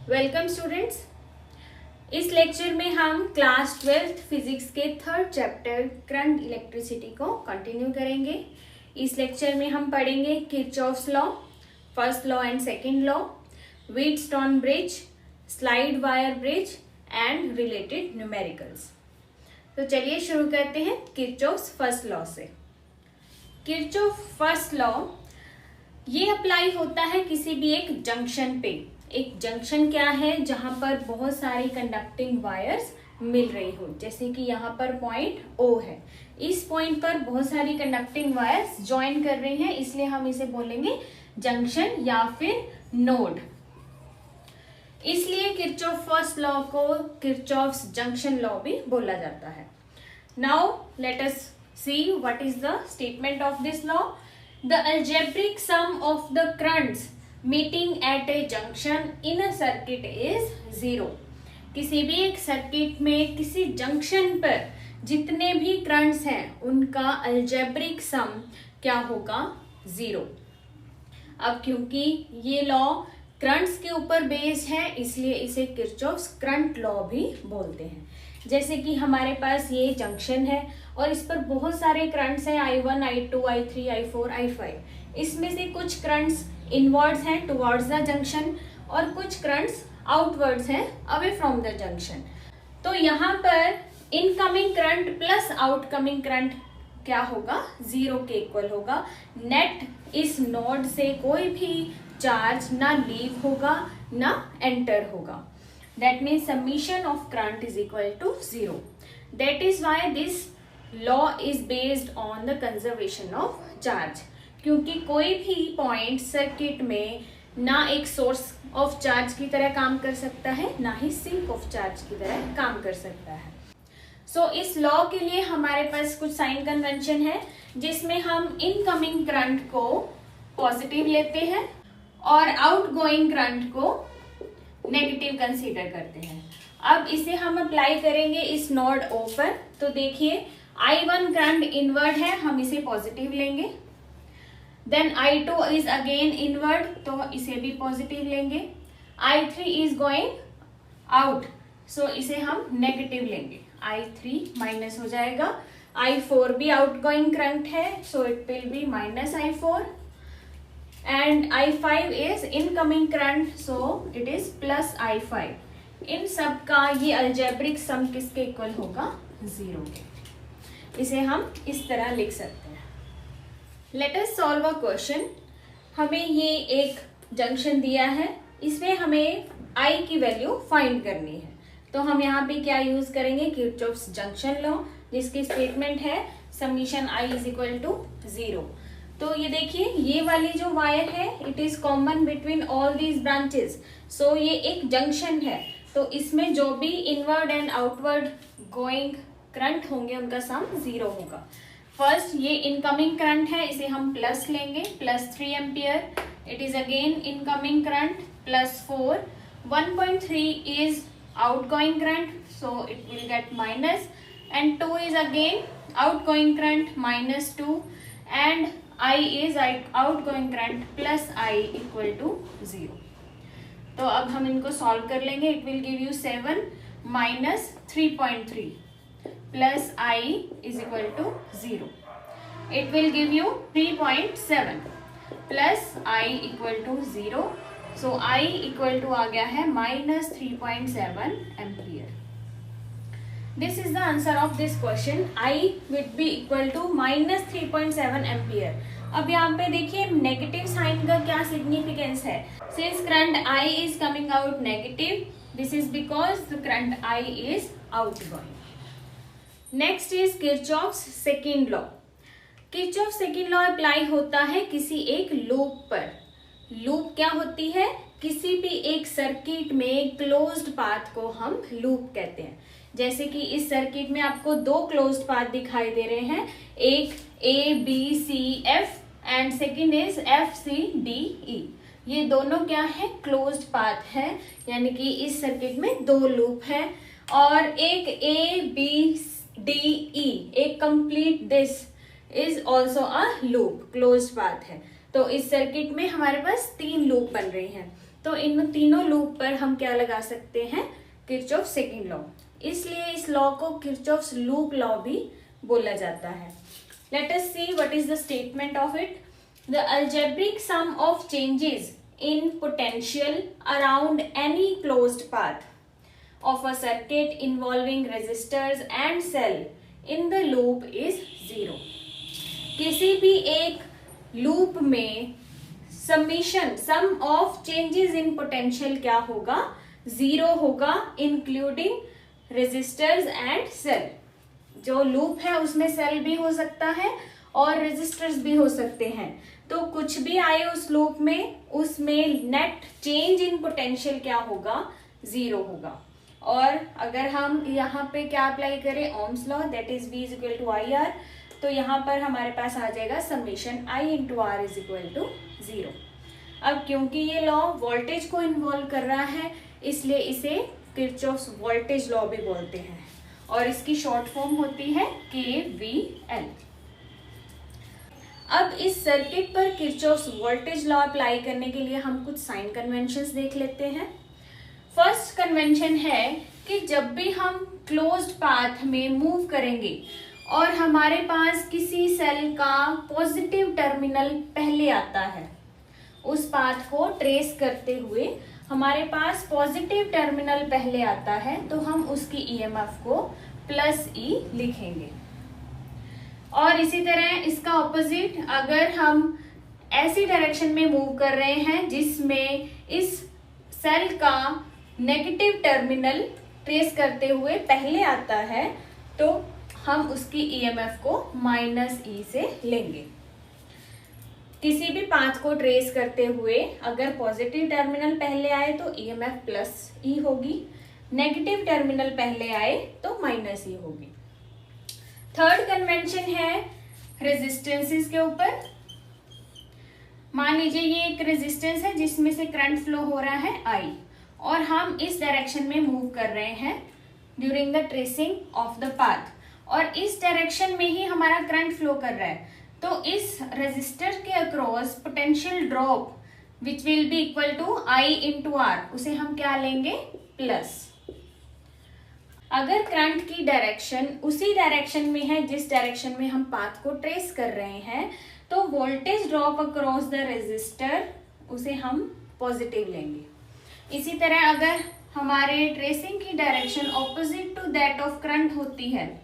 Welcome students. इस lecture में हम क्लास 12th फिजिक्स के थर्ड चैप्टर करंट इलेक्ट्रिसिटी को कंटिन्यू करेंगे। इस लेक्चर में हम पढ़ेंगे Kirchhoff's law, first law and second law, Wheatstone bridge, slide wire bridge and related numericals. तो चलिए शुरू करते हैं किरचॉफ्स फर्स्ट लॉ से। किरचॉफ फर्स्ट लॉ ये अप्लाई होता है किसी भी एक जंक्शन पे। एक जंक्शन क्या है? जहां पर बहुत सारी कंडक्टिंग वायर्स मिल रही हो, जैसे कि यहाँ पर पॉइंट O है। इस पॉइंट पर बहुत सारी कंडक्टिंग वायर्स ज्वाइन कर रही हैं, इसलिए हम इसे बोलेंगे जंक्शन या फिर नोड। इसलिए किरचॉफ फर्स्ट लॉ को किरचॉफ्स जंक्शन लॉ भी बोला जाता है। Now let us see what is the statement of this law. The algebraic sum of the currents meeting at a junction in a circuit is 0। किसी भी एक circuit में किसी जंक्शन पर जितने भी करंट्स हैं उनका अलजेब्रिक सम क्या होगा? 0। अब क्योंकि ये लॉ करंट्स के ऊपर बेस्ड है, इसलिए इसे किरचॉफ्स करंट लॉ भी बोलते हैं। जैसे कि हमारे पास ये जंक्शन है और इस पर बहुत सारे करंट्स हैं, I1, I2, I3, I4, I5। इसमें से कुछ करंट्स इनवर्ड्स हैं टुवर्ड्स द जंक्शन और कुछ करंट्स आउटवर्ड्स हैं अवे फ्रॉम द जंक्शन। तो यहाँ पर incoming current plus outcoming current क्या होगा? 0 के इक्वल होगा। नेट इस नोड से कोई भी चार्ज ना लीव होगा ना एंटर होगा। That means summation of current is equal to 0. That is why this law is based on the conservation of charge। क्योंकि कोई भी पॉइंट सर्किट में ना एक सोर्स ऑफ चार्ज की तरह काम कर सकता है, ना ही सिंक ऑफ चार्ज की तरह काम कर सकता है। सो इस लॉ के लिए हमारे पास कुछ साइन कन्वेंशन है, जिसमें हम इनकमिंग करंट को पॉजिटिव लेते हैं और आउटगोइंग करंट को नेगेटिव कंसीडर करते हैं। अब इसे हम अप्लाई करेंगे इस नोड O पर। तो देखिए I1 करंट इनवर्ड है, हम इसे पॉजिटिव लेंगे। Then I2 is again inward, तो इसे भी पॉजिटिव लेंगे। I3 इज गोइंग आउट, सो इसे हम नेगेटिव लेंगे। I3 माइनस हो जाएगा। I4 भी आउटगोइंग करंट है, so it will B minus I4 and I5 is incoming current, so it is plus I5। इन सब का ये अलजेब्रिक सम किसके इक्वल होगा? 0 के। इसे हम इस तरह लिख सकते हैं। Let us solve a question। हमें ये एक जंक्शन दिया है, इसमें हमें I की वैल्यू फाइंड करनी है। तो हम यहाँ पे क्या यूज करेंगे? किरचॉफ्स जंक्शन लॉ, जिसकी स्टेटमेंट है summation I is equal to 0। तो ये देखिए ये वाली जो वायर है it is common between all these branches. So ये एक जंक्शन है, तो इसमें जो भी inward and outward going current होंगे उनका सम 0 होगा। फर्स्ट ये इनकमिंग करंट है, इसे हम प्लस लेंगे, plus 3 ampere. It is again incoming current plus 4। 1.3 is outgoing current, so it will get minus, and 2 is again outgoing current minus 2, and I is outgoing current plus I equal to 0। तो अब हम इनको solve कर लेंगे। It will give you 7 minus 3.3 plus I is equal to 0। It will give you 3.7 plus I equal to 0। So I equal to आ गया है minus 3.7 ampere. This is the answer of this question। I would be equal to minus 3.7 ampere. अब यहाँ पे देखिए negative sign का क्या significance है। Since current I is coming out negative, this is because the current I is outgoing। Next is Kirchhoff's second law। Kirchhoff's second law apply होता है किसी एक लूप पर। लूप क्या होती है? किसी भी एक सर्किट में क्लोज्ड पाथ को हम लूप कहते हैं। जैसे कि इस सर्किट में आपको 2 क्लोज्ड पाथ दिखाई दे रहे हैं, एक ABCF and second is FCDE। ये दोनों क्या है? क्लोज्ड पाथ है, यानी कि इस सर्किट में 2 लूप है। और एक ABDE, एक complete this is also a loop, closed path है। तो इस सर्किट में हमारे पास 3 लूप बन रही हैं। तो इन तीनों लूप पर हम क्या लगा सकते हैं, किरचॉफ सेकंड लॉ। इसलिए इस लॉ को किरचॉफ्स लूप लॉ भी बोला जाता है। Let us see what is the statement of it. The algebraic sum of changes in potential around any closed path of a circuit involving resistors and cell in the loop is 0। किसी भी एक loop में सम of changes in potential क्या होगा, 0 होगा, including resistors and cell. जो loop है उसमें सेल भी हो सकता है और रेजिस्टर्स भी हो सकते हैं, तो कुछ भी आए उस लूप में, उसमें नेट चेंज इन पोटेंशियल क्या होगा, 0 होगा। और अगर हम यहाँ पे क्या अप्लाई करें, Ohm's law, that is V is equal to IR, तो यहाँ पर हमारे पास आ जाएगा summation I into R is equal to 0। अब क्योंकि ये लॉ वोल्टेज को इन्वॉल्व कर रहा है, इसलिए इसे किरचॉफ्स वोल्टेज लॉ भी बोलते हैं और इसकी शॉर्ट फॉर्म होती है KVL। अब इस सर्किट पर किरचॉफ्स वोल्टेज लॉ अप्लाई करने के लिए हम कुछ साइन कन्वेंशंस देख लेते हैं। फर्स्ट कन्वेंशन है कि जब भी हम क्लोज्ड पाथ में मूव करेंगे और हमारे पास किसी सेल का पॉजिटिव टर्मिनल पहले आता है, उस पाथ को ट्रेस करते हुए हमारे पास पॉजिटिव टर्मिनल पहले आता है, तो हम उसकी EMF को +E लिखेंगे। और इसी तरह इसका ऑपोजिट, अगर हम ऐसी डायरेक्शन में मूव कर रहे हैं जिसमें इस सेल का नेगेटिव टर्मिनल ट्रेस करते हुए पहले आता है, तो हम उसकी EMF को -E से लेंगे। किसी भी पाथ को ट्रेस करते हुए अगर पॉजिटिव टर्मिनल पहले आए तो EMF +E होगी, नेगेटिव टर्मिनल पहले आए तो -E होगी। थर्ड कन्वेंशन है रेजिस्टेंसेस के ऊपर। मान लीजिए ये एक रेजिस्टेंस है जिसमें से करंट फ्लो हो रहा है I, और हम इस डायरेक्शन में मूव कर रहे हैं during the tracing of the path, और इस डायरेक्शन में ही हमारा करंट फ्लो कर रहा है, तो इस रेजिस्टर के across potential drop which will be equal to I into R, उसे हम क्या लेंगे, प्लस। अगर करंट की डायरेक्शन उसी डायरेक्शन में है जिस डायरेक्शन में हम पाथ को ट्रेस कर रहे हैं, तो voltage drop across the resistor उसे हम पॉजिटिव लेंगे। इसी तरह अगर हमारे ट्रेसिंग की direction opposite to that of current होती है,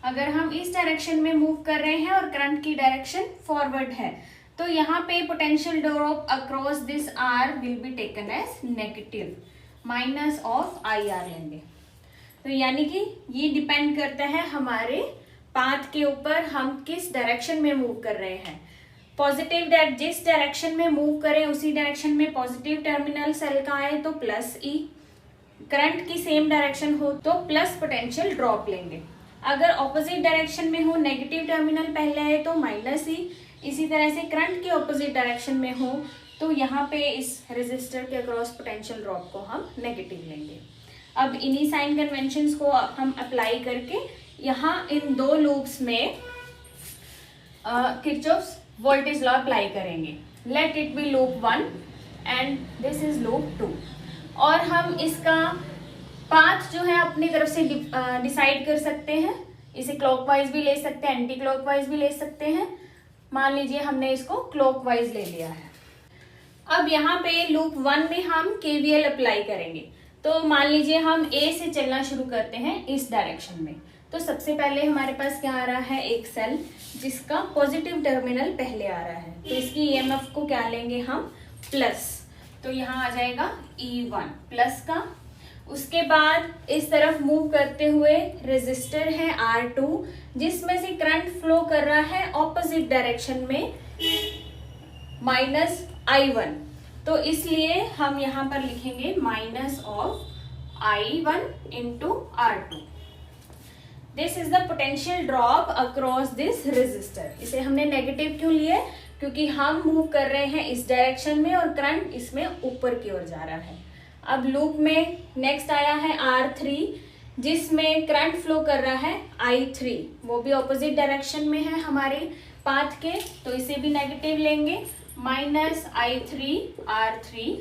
अगर हम इस डायरेक्शन में मूव कर रहे हैं और करंट की डायरेक्शन फॉरवर्ड है, तो यहाँ पे potential drop across this R will be taken as negative, -IR लेंगे। तो यानी कि ये डिपेंड करता है हमारे पाथ के ऊपर, हम किस डायरेक्शन में मूव कर रहे हैं। पॉजिटिव जिस डायरेक्शन में मूव करें उसी डायरेक्शन में पॉजिटिव टर्मिनल सेल का आए तो +E, करंट की सेम डायरेक्शन हो तो प्लस पोटेंशियल ड्रॉप लेंगे। अगर ऑपोजिट डायरेक्शन में हो, नेगेटिव टर्मिनल पहले आए तो -E, इसी तरह से करंट के ऑपोजिट डायरेक्शन में हो तो यहाँ पे इस रेजिस्टर के अक्रॉस पोटेंशियल ड्रॉप को हम नेगेटिव लेंगे। अब इन्हीं साइन कन्वेंशंस को हम अप्लाई करके यहाँ इन दो लूप्स में किरचॉफ्स वोल्टेज लॉ अप्लाई करेंगे। Late it B loop 1 and this is loop 2, और हम इसका पाथ जो है अपनी तरफ से डिसाइड कर सकते हैं। इसे क्लॉकवाइज भी ले सकते हैं, एंटी क्लॉकवाइज भी ले सकते हैं। मान लीजिए हमने इसको क्लॉकवाइज ले लिया है। अब यहाँ पे लूप 1 में हम KVL अप्लाई करेंगे। तो मान लीजिए हम A से चलना शुरू करते हैं इस डायरेक्शन में, तो सबसे पहले हमारे पास क्या आ रहा है, एक सेल जिसका पॉजिटिव टर्मिनल पहले आ रहा है, तो इसकी EMF को क्या लेंगे हम, प्लस। तो यहाँ आ जाएगा E1 प्लस का। उसके बाद इस तरफ मूव करते हुए रेजिस्टर है R2 जिसमें से करंट फ्लो कर रहा है ऑपोजिट डायरेक्शन में -I1, तो इसलिए हम यहाँ पर लिखेंगे -I1 into R2। This is the potential drop across this resistor. इसे हमने नेगेटिव क्यों लिया, क्योंकि हम मूव कर रहे हैं इस डायरेक्शन में और करंट इसमें ऊपर की ओर जा रहा है। अब लूप में नेक्स्ट आया है R3 जिसमें करंट फ्लो कर रहा है I3, वो भी ऑपोजिट डायरेक्शन में है हमारे पाथ के, तो इसे भी नेगेटिव लेंगे, -I3 R3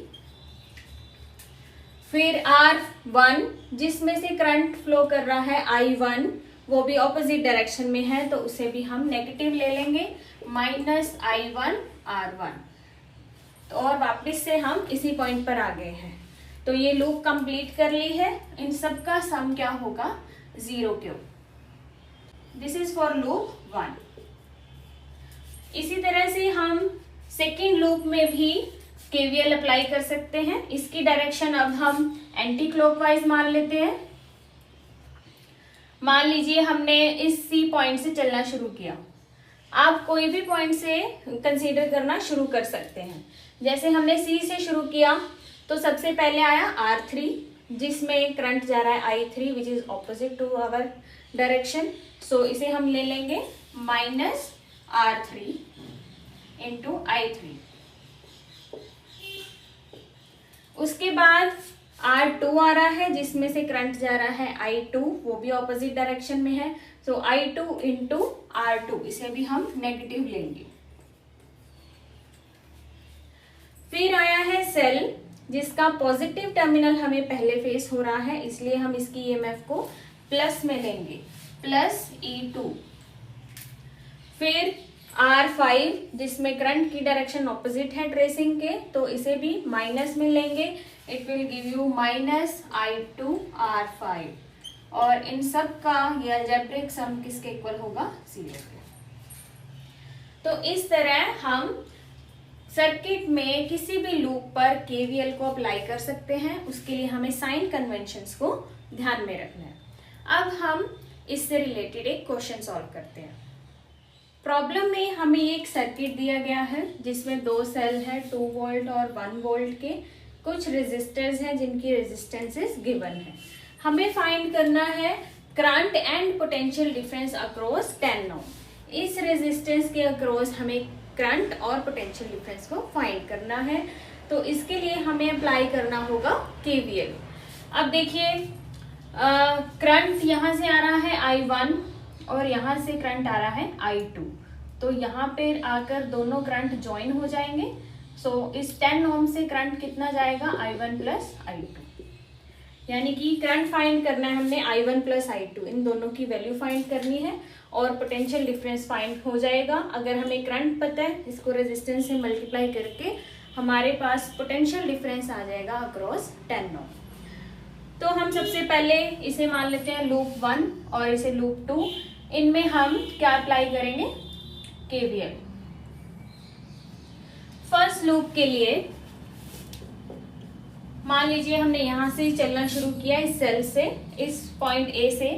फिर R1 जिसमें से करंट फ्लो कर रहा है I1, वो भी ऑपोजिट डायरेक्शन में है, तो उसे भी हम नेगेटिव ले लेंगे, -I1 R1। तो और वापस से हम इसी पॉइंट पर आ गए हैं। तो ये लूप कंप्लीट कर ली है। इन सब का सम क्या होगा? 0 cube. This is for loop 1। इसी तरह से हम सेकेंड लूप में भी केवीएल अप्लाई कर सकते हैं। इसकी डायरेक्शन अब हम एंटी क्लॉकवाइज मान लेते हैं। मान लीजिए हमने इस सी पॉइंट से चलना शुरू किया। आप कोई भी पॉइंट से कंसीडर करना शुरू कर सकते हैं। जैसे हमने सी से शुरू किया तो सबसे पहले आया R3 जिसमें करंट जा रहा है I3 which is opposite to our direction. So इसे हम ले लेंगे -R3 इंटू I3। उसके बाद R2 आ रहा है जिसमें से करंट जा रहा है I2, वो भी ऑपोजिट डायरेक्शन में है। सो I2 इंटू R2, इसे भी हम नेगेटिव लेंगे। फिर आया है सेल जिसका पॉजिटिव टर्मिनल हमें पहले फेस हो रहा है, इसलिए हम इसकी ईएमएफ को प्लस में लेंगे, +E2। फिर R5 जिसमें करंट की डायरेक्शन ऑपोजिट है ट्रेसिंग के, तो इसे भी माइनस में लेंगे। It will give you -I2 R5। और इन सब का ये अलजेब्रिक सम किसके इक्वल होगा? 0 के। तो इस तरह हम सर्किट में किसी भी लूप पर केवीएल को अप्लाई कर सकते हैं। उसके लिए हमें साइन कन्वेंशंस को ध्यान में रखना है। अब हम इससे रिलेटेड एक क्वेश्चन सॉल्व करते हैं। प्रॉब्लम में हमें एक सर्किट दिया गया है जिसमें 2 सेल है, 2 वोल्ट और 1 वोल्ट के। कुछ रेजिस्टर्स हैं जिनकी रेजिस्टेंसेस गिवन है। हमें फाइंड करना है current and potential difference across 10 ओम। इस रेजिस्टेंस के अक्रॉस हमें करंट और पोटेंशियल डिफरेंस को फाइंड करना है। तो इसके लिए हमें अप्लाई करना होगा केवीएल। अब देखिए करंट यहाँ से आ रहा है I1 और यहाँ से करंट आ रहा है I2। तो यहाँ पे आकर दोनों करंट ज्वाइन हो जाएंगे। सो इस 10 ओम से करंट कितना जाएगा? I1 plus I2। यानी कि करंट फाइंड करना है हमने I1 प्लस I2, इन दोनों की वैल्यू फाइंड करनी है और पोटेंशियल डिफरेंस फाइंड हो जाएगा। अगर हमें करंट पता है, इसको रेजिस्टेंस से मल्टीप्लाई करके हमारे पास पोटेंशियल डिफरेंस आ जाएगा अक्रॉस 10 ओम। तो हम सबसे पहले इसे मान लेते हैं लूप 1 और इसे लूप 2। इनमें हम क्या अप्लाई करेंगे? केवीएल। फर्स्ट लूप के लिए मान लीजिए हमने यहां से चलना शुरू किया इस सेल से, इस पॉइंट ए से।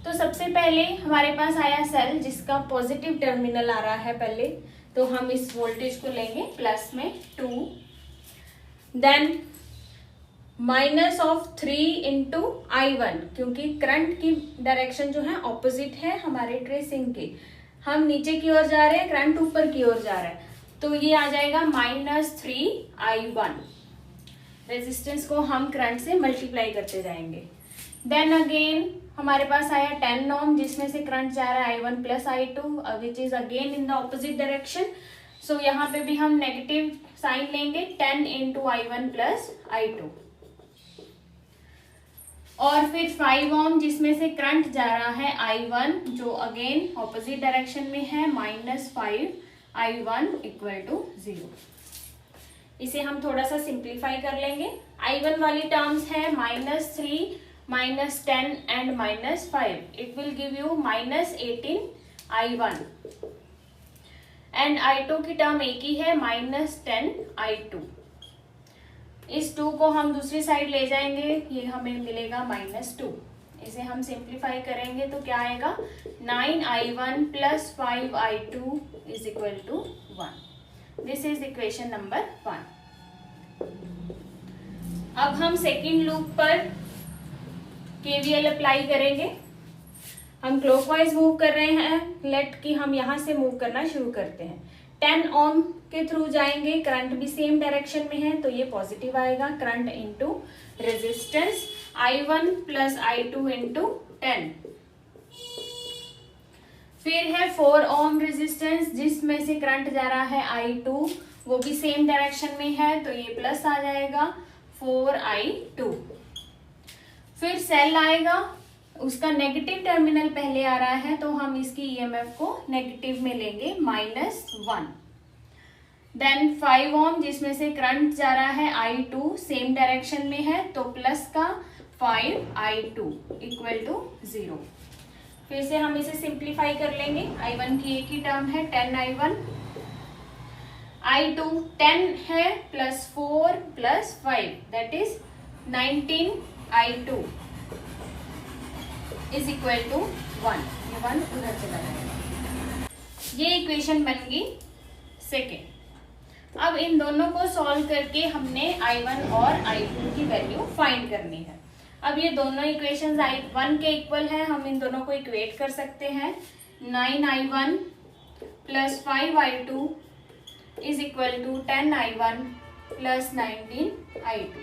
तो सबसे पहले हमारे पास आया सेल जिसका पॉजिटिव टर्मिनल आ रहा है पहले, तो हम इस वोल्टेज को लेंगे प्लस में 2, देन -3 इंटू I1, क्योंकि करंट की डायरेक्शन जो है ऑपोजिट है हमारे ट्रेसिंग के। हम नीचे की ओर जा रहे हैं, करंट ऊपर की ओर जा रहा है, तो ये आ जाएगा -3I1। रेजिस्टेंस को हम करंट से मल्टीप्लाई करते जाएंगे। देन अगेन हमारे पास आया 10 ओम जिसमें से करंट जा रहा है I1 plus I2 which is again in the opposite direction. So यहाँ पे भी हम नेगेटिव साइन लेंगे, 10 इंटू I1 प्लस I2। और फिर 5 ओम जिसमें से करंट जा रहा है I1 जो अगेन ऑपोजिट डायरेक्शन में है, -5I1 = 0। इसे हम थोड़ा सा सिंप्लीफाई कर लेंगे। I1 वाली टर्म्स है -3, -10 and -5। It will give you -18I1। And I2 की टर्म एक ही है, -10I2। इस 2 को हम दूसरी साइड ले जाएंगे, ये हमें मिलेगा -2। इसे हम सिंप्लीफाई करेंगे तो क्या आएगा? 9I1 plus 5I2 = 1। This is equation number 1। अब हम सेकेंड लूप पर केवीएल अप्लाई करेंगे। हम क्लॉकवाइज मूव कर रहे हैं, लेट कि हम यहाँ से मूव करना शुरू करते हैं। 10 ओम के थ्रू जाएंगे, करंट भी सेम डायरेक्शन में है, तो ये पॉजिटिव आएगा। Current into resistance I1 plus I2 into 10। फिर है 4 ओम रेजिस्टेंस जिसमें से करंट जा रहा है I2, वो भी सेम डायरेक्शन में है, तो ये प्लस आ जाएगा। 4I2। फिर सेल आएगा, उसका नेगेटिव टर्मिनल पहले आ रहा है तो हम इसकी ईएमएफ को नेगेटिव में लेंगे -1। देन 5 ओम जिसमें से करंट जा रहा है I2 सेम डायरेक्शन में है तो प्लस का 5I2 इक्वल टू 0। फिर से हम इसे सिंप्लीफाई कर लेंगे। I1 की एक ही टर्म है 10I1, I2 10 है plus 4 plus 5 that is 19I2 is equal to 1। ये 1 उधर चला जाएगा। ये इक्वेशन बन गई सेकेंड। अब इन दोनों को सॉल्व करके हमने I1 और I2 की वैल्यू फाइंड करनी है। अब ये दोनों इक्वेशंस I1 के इक्वल है, हम इन दोनों को इक्वेट कर सकते हैं। 9I1 plus 5I2 is equal to 10I1 plus 19I2।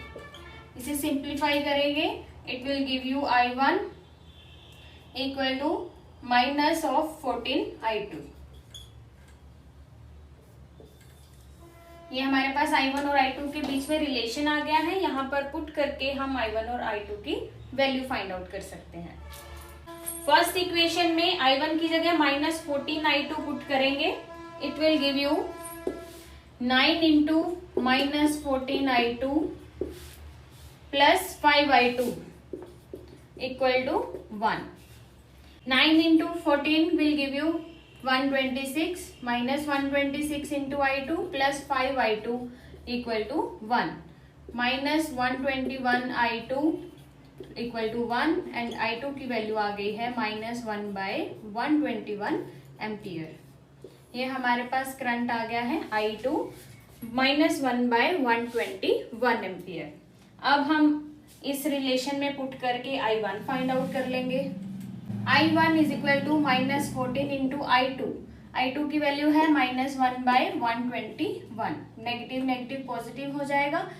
इसे सिंप्लीफाई करेंगे, it will give you I1 equal to minus of 14I2। ये हमारे पास I1 और I2 के बीच में रिलेशन आ गया है। यहाँ पर पुट करके हम I1 और I2 की वैल्यू फाइंड आउट कर सकते हैं। फर्स्ट इक्वेशन में I1 की जगह -14I2 पुट करेंगे, it will give you 9 into -14I2 plus 5I2 equal to 1। 9 into 14 will give you 126 minus 126 into I2 plus 5I2 equal to 1 minus 121I2 equal to 1 and I2 की value आ गई है -1/121 ampere. ये हमारे पास current आ गया है I2 -1/121 ampere. अब हम इस रिलेशन में पुट करके I1 फाइंड आउट कर लेंगे। I1 is equal to -14 into I2 की वैल्यू है -1/121। नेगेटिव नेगेटिव पॉजिटिव हो जाएगा,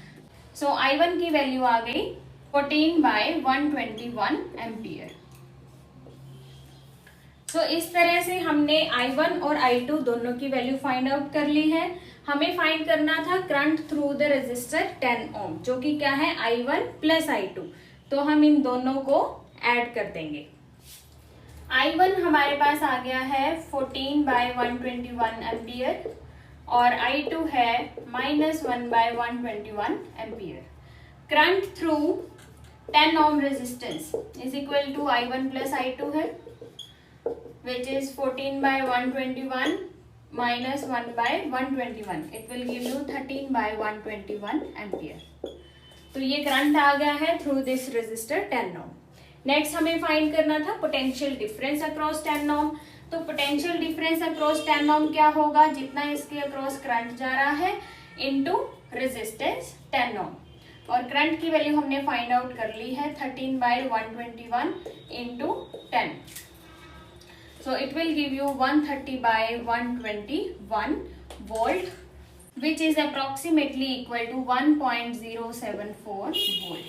सो I1 की वैल्यू आ गई 14/121 एम्पियर। तो इस तरह से हमने I1 और I2 दोनों की वैल्यू फाइंड आउट कर ली है। हमें फाइंड करना था करंट थ्रू द रेजिस्टर 10 ओम, जो कि क्या है I1 प्लस I2। तो हम इन दोनों को ऐड कर देंगे। I1 हमारे पास आ गया है 14/121 एम्पियर और I2 है -1/121 ampere. Current through 10 ohm resistance is equal to I1 plus I2 है, which is 14/121 minus 1/121. It will give you 13/121 ampere. तो ये करंट आ गया है through this resistor 10 ohm. Next हमें फाइंड करना था पोटेंशियल डिफरेंस अक्रॉस 10 ओम। तो पोटेंशियल डिफरेंस अक्रॉस 10 ओम क्या होगा, जितना इसके अक्रॉस करंट जा रहा है इनटू रेजिस्टेंस 10 ओम। और करंट की वैल्यू हमने फाइंड आउट कर ली है 13/121 into 10। So it will give you 130/121 volt, which is approximately equal to 1.074 volt.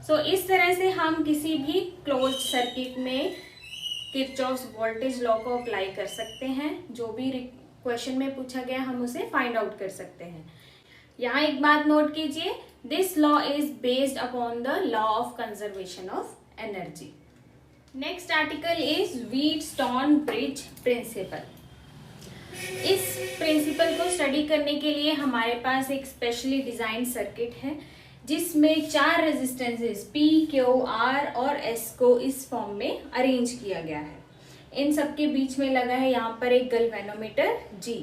So इस तरह से हम किसी भी क्लोज्ड सर्किट में किरचॉफ्स वोल्टेज लॉ को अप्लाई कर सकते हैं। जो भी क्वेश्चन में पूछा गया हम उसे फाइंड आउट कर सकते हैं। यहाँ एक बात नोट कीजिए, this law is based upon the law of conservation of energy. Next article is Wheatstone bridge principle. इस प्रिंसिपल को स्टडी करने के लिए हमारे पास एक स्पेशली डिजाइन सर्किट है जिसमें 4 रेजिस्टेंसेस P, Q, R और S को इस फॉर्म में अरेंज किया गया है। इन सब के बीच में लगा है यहाँ पर एक गैल्वेनोमीटर G।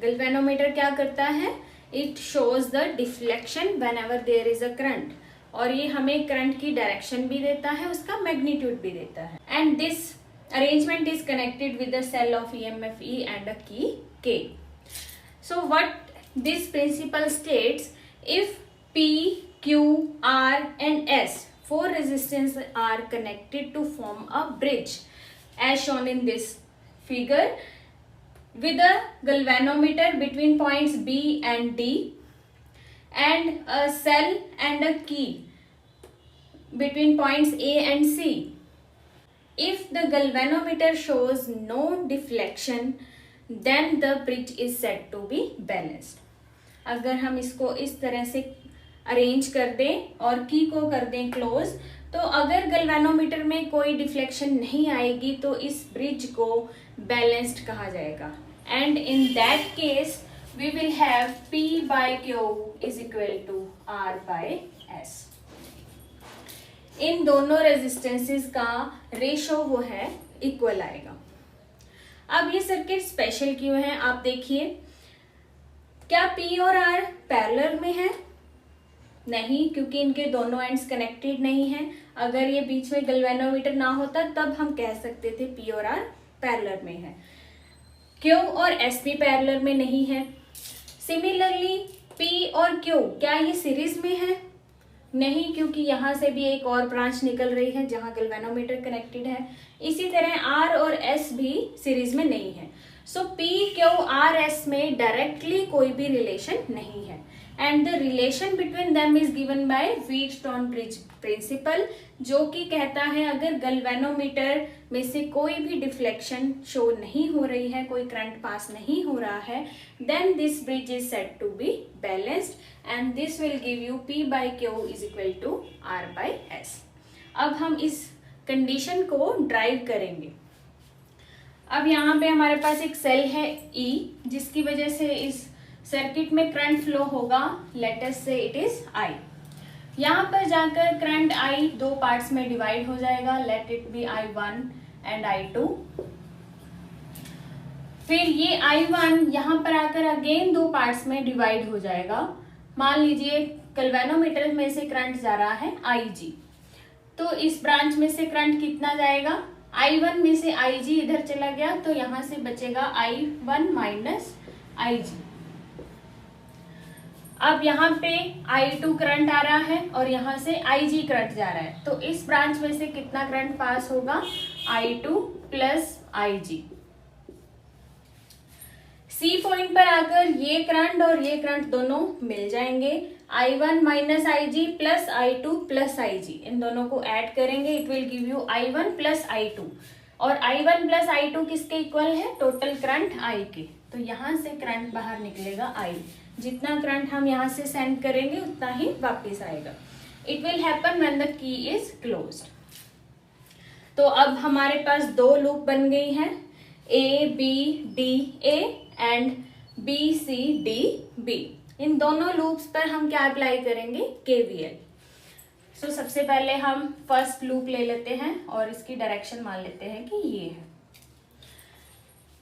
गैल्वेनोमीटर क्या करता है, it shows the deflection whenever there is a current, और ये हमें करंट की डायरेक्शन भी देता है, उसका मैग्नीट्यूड भी देता है। And this arrangement is connected with the cell of EMF E and a key K. So what this principle states, if P, Q, R and S 4 resistance are connected to form a bridge as shown in this figure with a galvanometer between points B and D and a cell and a key between points A and C. If the galvanometer shows no deflection, then the bridge is said to be balanced. अगर हम इसको इस तरह से arrange कर दें और की को कर दें क्लोज, तो अगर गैल्वेनोमीटर में कोई डिफ्लेक्शन नहीं आएगी तो इस ब्रिज को बैलेंस्ड कहा जाएगा। And in that case we will have P by Q is equal to R by S। इन दोनों रेजिस्टेंसेस का रेशो वो है इक्वल आएगा। अब ये सर्किट स्पेशल क्यों है, आप देखिए, क्या P और R पैरेलल में है? नहीं, क्योंकि इनके दोनों एंड्स कनेक्टेड नहीं हैं। अगर ये बीच में गैल्वेनोमीटर ना होता तब हम कह सकते थे P और R पैरेलल में है। Q और S भी पैरेलल में नहीं है। सिमिलरली P और Q क्या ये सीरीज में है? नहीं, क्योंकि यहाँ से भी एक और ब्रांच निकल रही है जहाँ गैल्वेनोमीटर कनेक्टेड है। इसी तरह R और S भी सीरीज में नहीं है। So P, Q, R, S में डायरेक्टली कोई भी रिलेशन नहीं है। And the relation between them is given by Wheatstone bridge principle, जो कि कहता है अगर गैल्वेनोमीटर में से कोई भी डिफ्लेक्शन शो नहीं हो रही है, कोई करंट पास नहीं हो रहा है, then this bridge is said to be balanced and this will give you P by Q is equal to R by S। अब हम इस कंडीशन को ड्राइव करेंगे। अब यहाँ पे हमारे पास एक सेल है E, जिसकी वजह से इस सर्किट में करंट फ्लो होगा, लेट अस से इट इज I। यहाँ पर जाकर करंट I दो पार्ट्स में डिवाइड हो जाएगा, late it B I1 and I2। फिर ये I1 यहाँ पर आकर अगेन दो पार्ट्स में डिवाइड हो जाएगा। मान लीजिए गैल्वेनोमीटर में से करंट जा रहा है IG, तो इस ब्रांच में से करंट कितना जाएगा? I1 में से IG इधर चला गया, तो यहाँ से बचेगा I1 माइनस IG। अब यहाँ पे I2 करंट आ रहा है और यहाँ से IG करंट जा रहा है, तो इस ब्रांच में से कितना करंट पास होगा? I2 plus IG। C point पर आकर ये करंट और ये करंट दोनों मिल जाएंगे। I1 minus IG plus I2 plus IG, इन दोनों को ऐड करेंगे, it will give you I1 plus I2। और I1 प्लस I2 किसके इक्वल है? टोटल करंट I के। तो यहाँ से करंट बाहर निकलेगा I। जितना करंट हम यहाँ से सेंड करेंगे उतना ही वापस आएगा। It will happen when the key is closed. तो अब हमारे पास दो लूप बन गई हैं, A B D A and B C D B। इन दोनों लूप्स पर हम क्या अप्लाई करेंगे? KVL। सो सबसे पहले हम फर्स्ट लूप ले लेते हैं और इसकी डायरेक्शन मान लेते हैं कि ये है,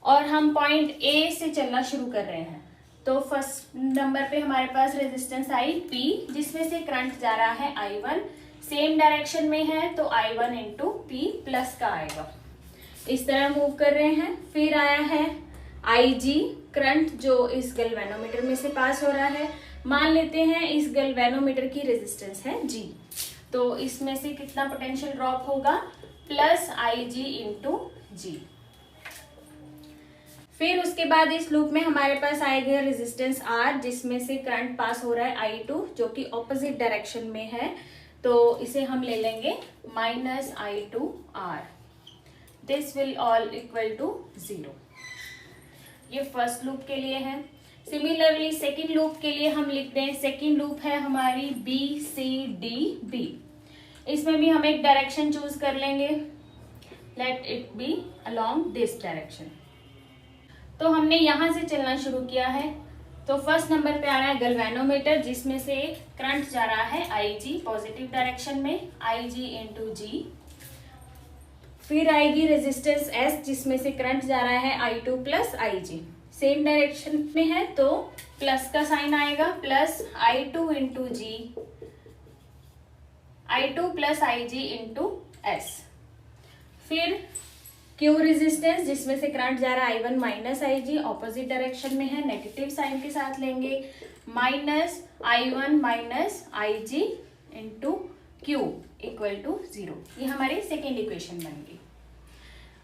और हम पॉइंट A से चलना शुरू कर रहे हैं। तो फर्स्ट नंबर पे हमारे पास रेजिस्टेंस आई P, जिसमें से करंट जा रहा है I1, सेम डायरेक्शन में है तो I1 इंटू P प्लस का आएगा। इस तरह मूव कर रहे हैं। फिर आया है IG, करंट जो इस गैल्वेनोमीटर में से पास हो रहा है। मान लेते हैं इस गैल्वेनोमीटर की रेजिस्टेंस है G, तो इसमें से कितना पोटेंशियल ड्रॉप होगा? Plus IG into G। फिर उसके बाद इस लूप में हमारे पास आएगा रेजिस्टेंस R, जिसमें से करंट पास हो रहा है I2, जो कि ऑपोजिट डायरेक्शन में है, तो इसे हम ले लेंगे minus I2 R। This will all equal to 0। ये फर्स्ट लूप के लिए है। सिमिलरली सेकेंड लूप के लिए हम लिख दें, सेकेंड लूप है हमारी B C D B। इसमें भी हम एक डायरेक्शन चूज कर लेंगे, late it B along this direction. तो हमने यहां से चलना शुरू किया है। तो फर्स्ट नंबर पे आ रहा है गैल्वेनोमीटर, जिसमें से करंट जा रहा है IG पॉजिटिव डायरेक्शन में, IG इंटू G। फिर आएगी रेजिस्टेंस S, जिसमें से करंट जा रहा है I2 plus IG, same direction में है तो प्लस का साइन आएगा, plus I2 into G, I2 plus IG into S। फिर Q रेजिस्टेंस, जिसमें से करंट जा रहा है I1 minus IG, opposite direction में है, नेगेटिव साइन के साथ लेंगे, minus I1 minus IG into Q equal to 0। ये हमारी सेकेंड इक्वेशन बन गई।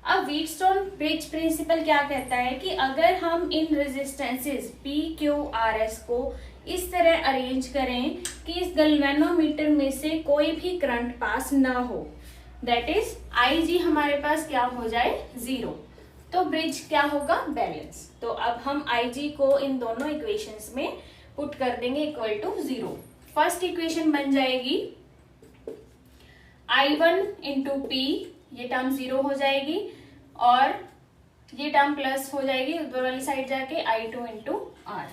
अब व्हीटस्टोन ब्रिज प्रिंसिपल क्या कहता है कि अगर हम इन resistances P Q R S को इस तरह अरेंज करें कि इस गैल्वेनोमीटर में से कोई भी करंट पास ना हो, दैट इज IG हमारे पास क्या हो जाए? 0, तो ब्रिज क्या होगा? बैलेंस। तो अब हम IG को इन दोनों इक्वेशंस में पुट कर देंगे इक्वल टू 0। फर्स्ट इक्वेशन बन जाएगी I1 इंटू पी, ये टर्म 0 हो जाएगी और ये टर्म प्लस हो जाएगी ऊपर वाली साइड जाके I2 into are.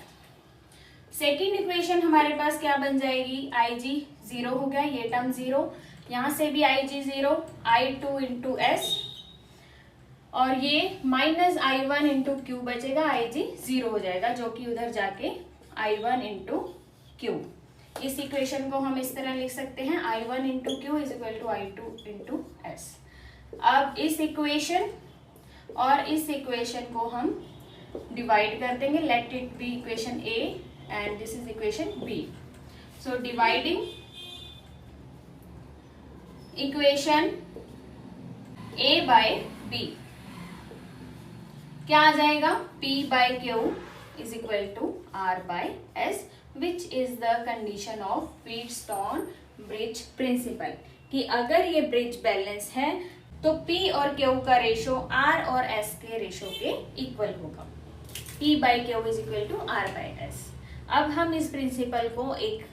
Second equation हमारे पास क्या बन जाएगी, IG 0 हो गया, ये टर्म 0, यहां से भी IG 0, I2 इंटू एस और ये माइनस I1 इंटू क्यू बचेगा, IG 0 हो जाएगा जो कि उधर जाके I1 इंटू क्यू। इस इक्वेशन को हम इस तरह लिख सकते हैं I1 into Q is equal to I2 into S. अब इस इक्वेशन और इस इक्वेशन को हम डिवाइड कर देंगे, let it be equation A and this is equation B। So dividing equation A by B, क्या आ जाएगा, P by Q is equal to R by S, which is the condition of Wheatstone bridge principle, कि अगर ये bridge balance है तो P और Q का रेशो R और S के रेशो के इक्वल होगा। P by Q is equal to R by S। अब हम इस प्रिंसिपल को एक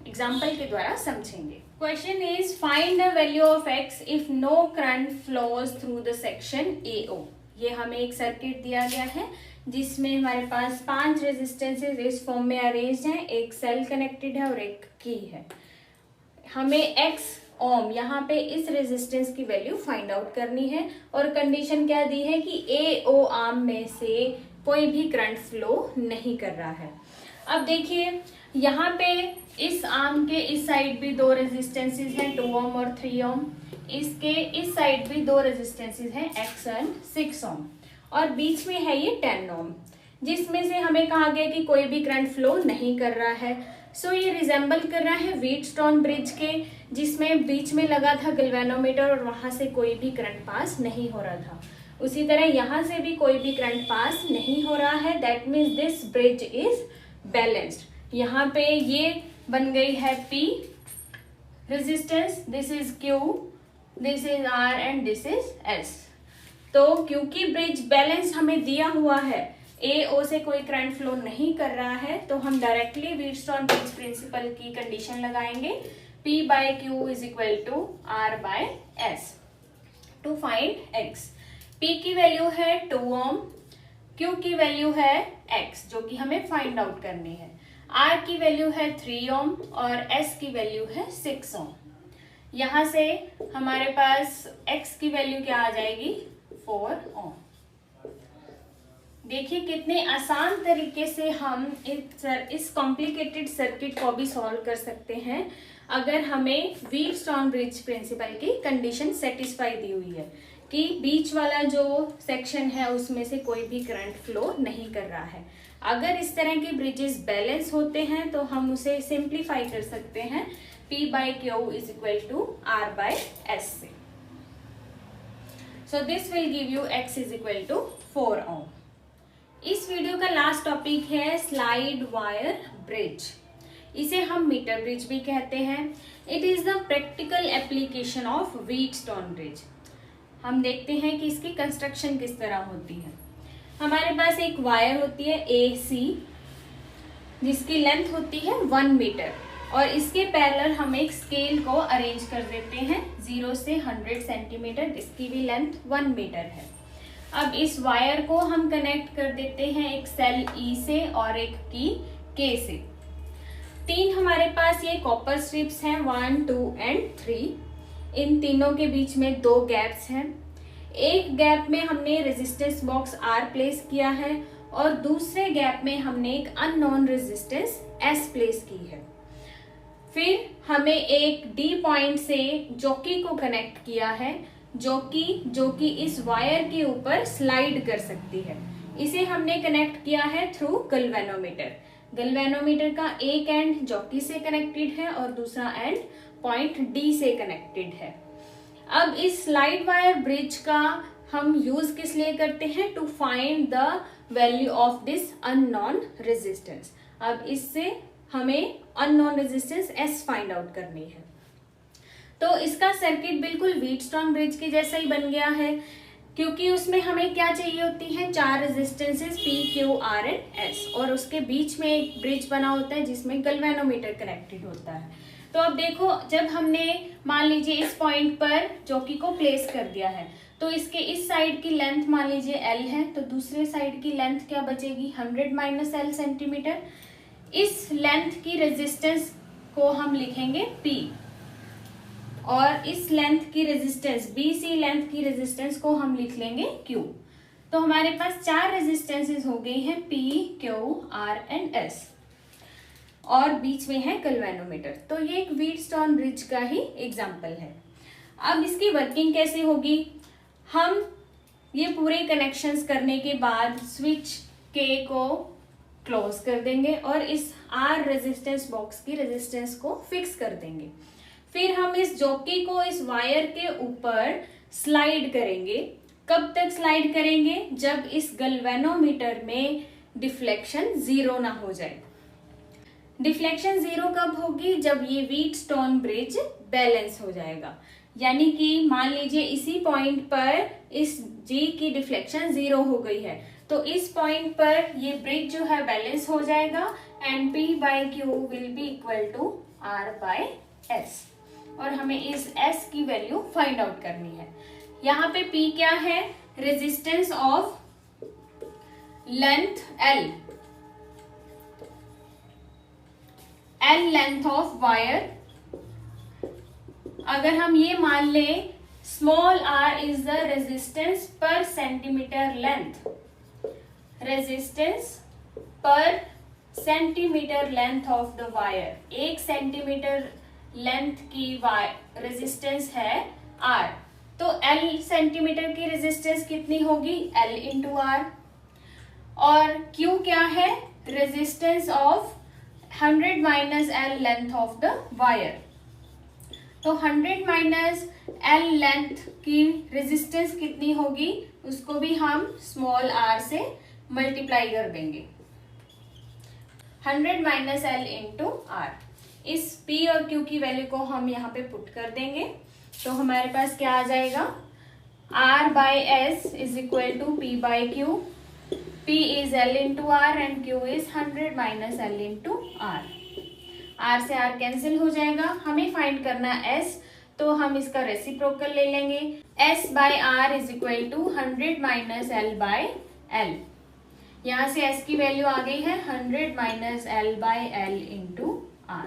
एग्जाम्पल के द्वारा समझेंगे। Question is find the value of x if no current flows through the section AO। ये हमें एक सर्किट दिया गया है जिसमें हमारे पास 5 रेजिस्टेंसेज इस फॉर्म में अरेंज्ड हैं, एक सेल कनेक्टेड है और एक की है। हमें x ओम यहाँ पे इस रेजिस्टेंस की वैल्यू फाइंड आउट करनी है और कंडीशन क्या दी है कि AO आर्म में से कोई भी करंट फ्लो नहीं कर रहा है। अब देखिए यहाँ पे इस आर्म के इस साइड भी 2 रेजिस्टेंसेज हैं, 2 ओम और 3 ओम। इसके इस साइड भी 2 रेजिस्टेंसेज हैं, X एंड 6 ओम, और बीच में है ये 10 ओम, जिसमें से हमें कहा गया कि कोई भी करंट फ्लो नहीं कर रहा है। सो ये रिजेंबल कर रहा है व्हीटस्टोन ब्रिज के, जिसमें बीच में लगा था गैल्वेनोमीटर और वहां से कोई भी करंट पास नहीं हो रहा था। उसी तरह यहाँ से भी कोई भी करंट पास नहीं हो रहा है, that means this bridge is balanced. यहाँ पे ये बन गई है P resistance, this is Q, this is R and this is S। तो क्योंकि ब्रिज बैलेंस हमें दिया हुआ है, AO से कोई करंट फ्लो नहीं कर रहा है, तो हम डायरेक्टली व्हीटस्टोन ब्रिज प्रिंसिपल की कंडीशन लगाएंगे P by Q is equal to R by S to find X। P की वैल्यू है 2 ओम, Q की वैल्यू है X जो कि हमें फाइंड आउट करनी है, R की वैल्यू है 3 ओम और S की वैल्यू है 6 ओम। यहाँ से हमारे पास X की वैल्यू क्या आ जाएगी, 4 ओम। देखिए कितने आसान तरीके से हम इस कॉम्प्लिकेटेड सर्किट को भी सॉल्व कर सकते हैं अगर हमें व्हीटस्टोन ब्रिज प्रिंसिपल की कंडीशन सेटिस्फाई दी हुई है कि बीच वाला जो सेक्शन है उसमें से कोई भी करंट फ्लो नहीं कर रहा है। अगर इस तरह के ब्रिजेस बैलेंस होते हैं तो हम उसे सिंप्लीफाई कर सकते हैं P by Q is equal to R by S से। So this will give you X is equal to 4 ohm. इस वीडियो का लास्ट टॉपिक है स्लाइड वायर ब्रिज, इसे हम मीटर ब्रिज भी कहते हैं। It is the practical application of Wheatstone bridge. हम देखते हैं कि इसकी कंस्ट्रक्शन किस तरह होती है। हमारे पास एक वायर होती है AC जिसकी लेंथ होती है 1 मीटर और इसके पैरेलल हम एक स्केल को अरेंज कर देते हैं 0 से 100 सेंटीमीटर, इसकी भी लेंथ 1 मीटर है। अब इस वायर को हम कनेक्ट कर देते हैं एक सेल E से और एक की K से। 3 हमारे पास ये कॉपर स्ट्रिप्स हैं 1, 2 एंड 3। इन तीनों के बीच में 2 गैप्स हैं। एक गैप में हमने रेजिस्टेंस बॉक्स R प्लेस किया है और दूसरे गैप में हमने एक अननोन रेजिस्टेंस S प्लेस की है। फिर हमें एक D पॉइंट से जॉकी को कनेक्ट किया है, जो कि इस वायर के ऊपर स्लाइड कर सकती है। इसे हमने कनेक्ट किया है थ्रू गैल्वेनोमीटर। गैल्वेनोमीटर का एक एंड जॉकी से कनेक्टेड है और दूसरा एंड पॉइंट D से कनेक्टेड है। अब इस स्लाइड वायर ब्रिज का हम यूज किस लिए करते हैं, to find the value of this unknown resistance. अब इससे हमें unknown resistance S find out करनी है। तो इसका सर्किट बिल्कुल व्हीटस्टोन ब्रिज के जैसा ही बन गया है। क्योंकि उसमें हमें क्या चाहिए होती है, 4 resistances P, Q, R and S, और उसके बीच में एक ब्रिज बना होता है जिसमें गैल्वेनोमीटर कनेक्टेड होता है। तो अब देखो, जब हमने मान लीजिए इस पॉइंट पर चौकी को प्लेस कर दिया है, तो इसके इस साइड की लेंथ मान लीजिए L है, तो दूसरे साइड की लेंथ क्या बचेगी, 100 माइनस L सेंटीमीटर। इस लेंथ की रेजिस्टेंस को हम लिखेंगे P, और इस लेंथ की रेजिस्टेंस BC लेंथ की रेजिस्टेंस को हम लिख लेंगे Q। तो हमारे पास 4 रेजिस्टेंसेस हो गई हैं, P, Q, R and S, और बीच में है गैल्वेनोमीटर। तो ये एक व्हीटस्टोन ब्रिज का ही एग्जाम्पल है। अब इसकी वर्किंग कैसे होगी, हम ये पूरे कनेक्शंस करने के बाद स्विच K को क्लोज कर देंगे और इस R रेजिस्टेंस बॉक्स की रेजिस्टेंस को फिक्स कर देंगे। फिर हम इस जॉकी को इस वायर के ऊपर स्लाइड करेंगे। कब तक स्लाइड करेंगे, जब इस गैल्वेनोमीटर में डिफ्लेक्शन 0 ना हो जाए। डिफ्लेक्शन 0 कब होगी, जब ये व्हीटस्टोन ब्रिज बैलेंस हो जाएगा, यानी कि मान लीजिए इसी पॉइंट पर इस G की डिफ्लेक्शन 0 हो गई है, तो इस पॉइंट पर ये ब्रिज जो है बैलेंस हो जाएगा and P by Q will be equal to R by S, और हमें इस S की वैल्यू फाइंड आउट करनी है। यहाँ पे P क्या है, resistance of length L length of wire. अगर हम ये मान लें small r is the resistance पर सेंटीमीटर लेंथ, रेजिस्टेंस पर centimetre length of the wire, 1 centimetre length की रेजिस्टेंस है R, तो L सेंटीमीटर की रेजिस्टेंस कितनी होगी, L इंटू R, और Q क्या है, resistance of 100 minus L length of the wire. तो 100 माइनस L लेंथ की रेजिस्टेंस कितनी होगी, उसको भी हम स्मॉल r से मल्टीप्लाई कर देंगे, 100 माइनस L इंटू R। इस P और Q की वैल्यू को हम यहाँ पे पुट कर देंगे, तो हमारे पास क्या आ जाएगा, R by S is equal to P by Q, P is L into R and Q is 100 minus L into R। R से R कैंसिल हो जाएगा, हमें फाइंड करना है S, तो हम इसका रेसिप्रोकल ले लेंगे, S by R is equal to 100 minus L by L। यहाँ से S की वैल्यू आ गई है 100 minus L by L into R।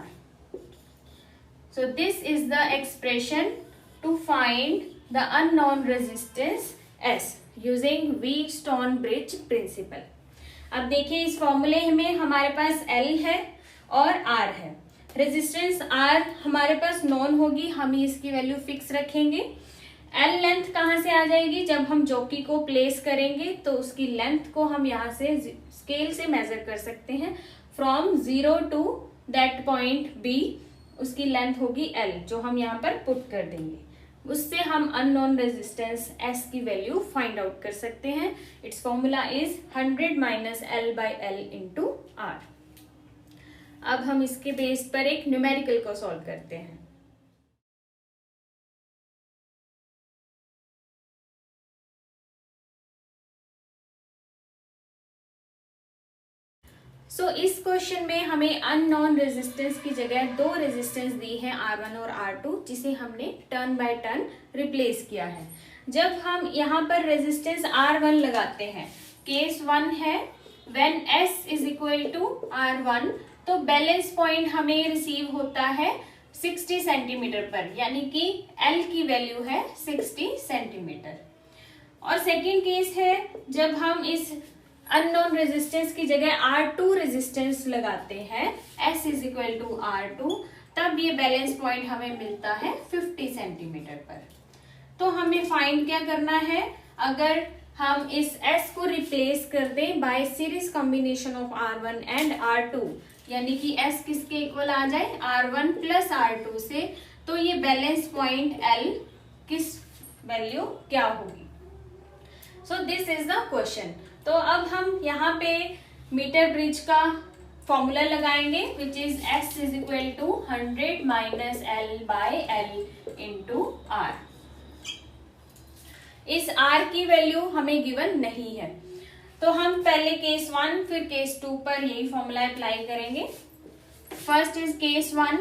So this is the expression to find the unknown resistance S using Wheatstone bridge principle। अब देखिए इस फॉर्मूले में हमारे पास L है और R है, रेजिस्टेंस R हमारे पास नॉन होगी, हम इसकी वैल्यू फिक्स रखेंगे। L लेंथ कहाँ से आ जाएगी, जब हम जॉकी को प्लेस करेंगे तो उसकी लेंथ को हम यहाँ से स्केल से मेजर कर सकते हैं, from 0 to that point B उसकी लेंथ होगी L, जो हम यहाँ पर पुट कर देंगे। उससे हम अननोन रेजिस्टेंस S की वैल्यू फाइंड आउट कर सकते हैं। It's formula is 100 minus L by L into R। अब हम इसके बेस पर एक न्यूमेरिकल को सॉल्व करते हैं। इस क्वेश्चन में हमें अननोन रेजिस्टेंस की जगह 2 रेजिस्टेंस दी है R1 और R2, जिसे हमने टर्न बाय टर्न रिप्लेस किया है। जब हम यहाँ पर रेजिस्टेंस R1 लगाते हैं, केस 1 है when S is equal to R1, तो बैलेंस पॉइंट हमें रिसीव होता है 60 सेंटीमीटर पर, यानी कि L की वैल्यू है 60 सेंटीमीटर। और सेकेंड केस है जब हम इस अननोन रेजिस्टेंस की जगह R2 रेजिस्टेंस लगाते हैं, S is equal to R2, तब ये बैलेंस पॉइंट हमें मिलता है 50 सेंटीमीटर पर। तो हमें फाइंड क्या करना है, अगर हम इस S को रिप्लेस कर दें bye series combination of R1 and R2, यानी कि S किसके इक्वल आ जाए, R1 प्लस R2 से, तो ये बैलेंस पॉइंट L किस वैल्यू क्या होगी। So this is the question. तो अब हम यहाँ पे मीटर ब्रिज का फॉर्मूला लगाएंगे, which is S is equal to 100 minus L by L into R। इस R की वैल्यू हमें गिवन नहीं है, तो हम पहले केस 1 फिर केस 2 पर यही फॉर्मूला अप्लाई करेंगे। फर्स्ट इज केस 1,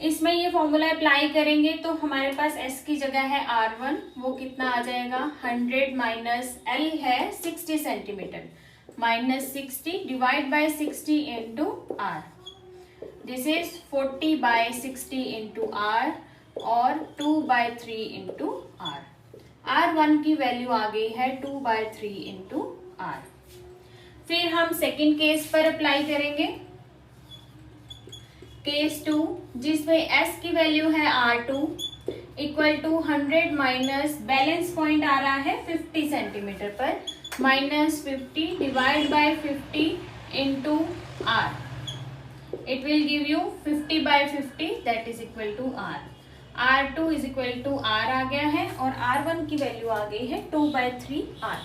इसमें ये फॉर्मूला अप्लाई करेंगे तो हमारे पास S की जगह है R1, वो कितना आ जाएगा 100 माइनस L है 60 centimetre, minus 60 divide by 60 into R, this is 40 by 60 into R और 2/3 इंटू R। R1 की वैल्यू आ गई है 2/3 इंटू R। फिर हम सेकेंड केस पर अप्लाई करेंगे, केस 2, जिसमें S की वैल्यू है R2 equal to 100 minus balance point आ रहा है 50 सेंटीमीटर पर, minus 50 divide by 50 into R, it will give you 50/50 that is equal to R। R2 is equal to R आ गया है और R1 की वैल्यू आ गई है 2/3 R।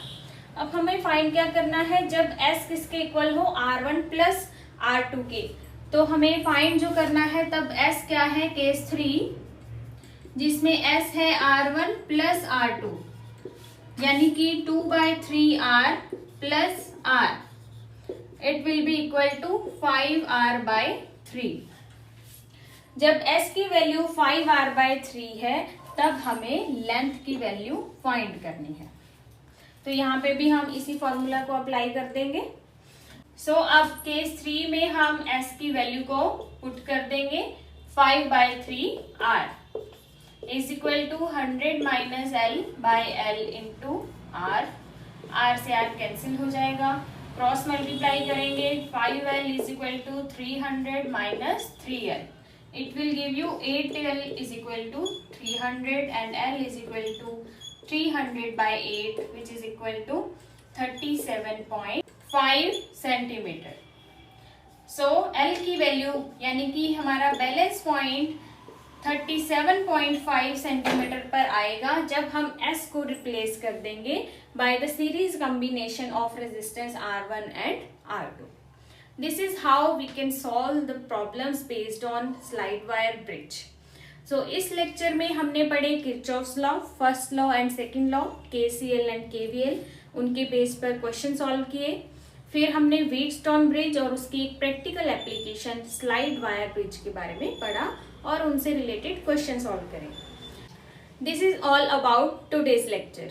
अब हमें फाइंड क्या करना है, जब S किसके इक्वल हो R1 प्लस R2 के, तो हमें फाइंड जो करना है तब S क्या है केस 3, जिसमें S है R1 प्लस R2, यानी कि 2/3 R plus R, it will be equal to 5R/3। जब S की वैल्यू 5R/3 है तब हमें लेंथ की वैल्यू फाइंड करनी है, तो यहाँ पे भी हम इसी फॉर्मूला को अप्लाई कर देंगे। सो अब केस 3 में हम S की वैल्यू को पुट कर देंगे 5/3 R is equal to 100 minus L/L into R, R से R कैंसिल हो जाएगा, क्रॉस मल्टीप्लाई करेंगे, 5L is equal to 300 minus 3L, it will give you 8L is equal to 300 and L is equal to 300/8 which is equal to 37.5 centimetre. So L की value यानी कि हमारा balance point 37.5 centimetre पर आएगा जब हम S को replace कर देंगे by the series combination of resistance R1 and R2। This is how we can solve the problems based on slide wire bridge. So इस लेक्चर में हमने पढ़े Kirchhoff's law, first law and second law, KCL and KVL, उनके बेस पर question solve किए। फिर हमने व्हीटस्टोन ब्रिज और उसकी एक practical application slide wire bridge के बारे में पढ़ा और उनसे रिलेटेड क्वेश्चन सॉल्व करें। This is all about today's lecture.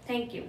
Thank you.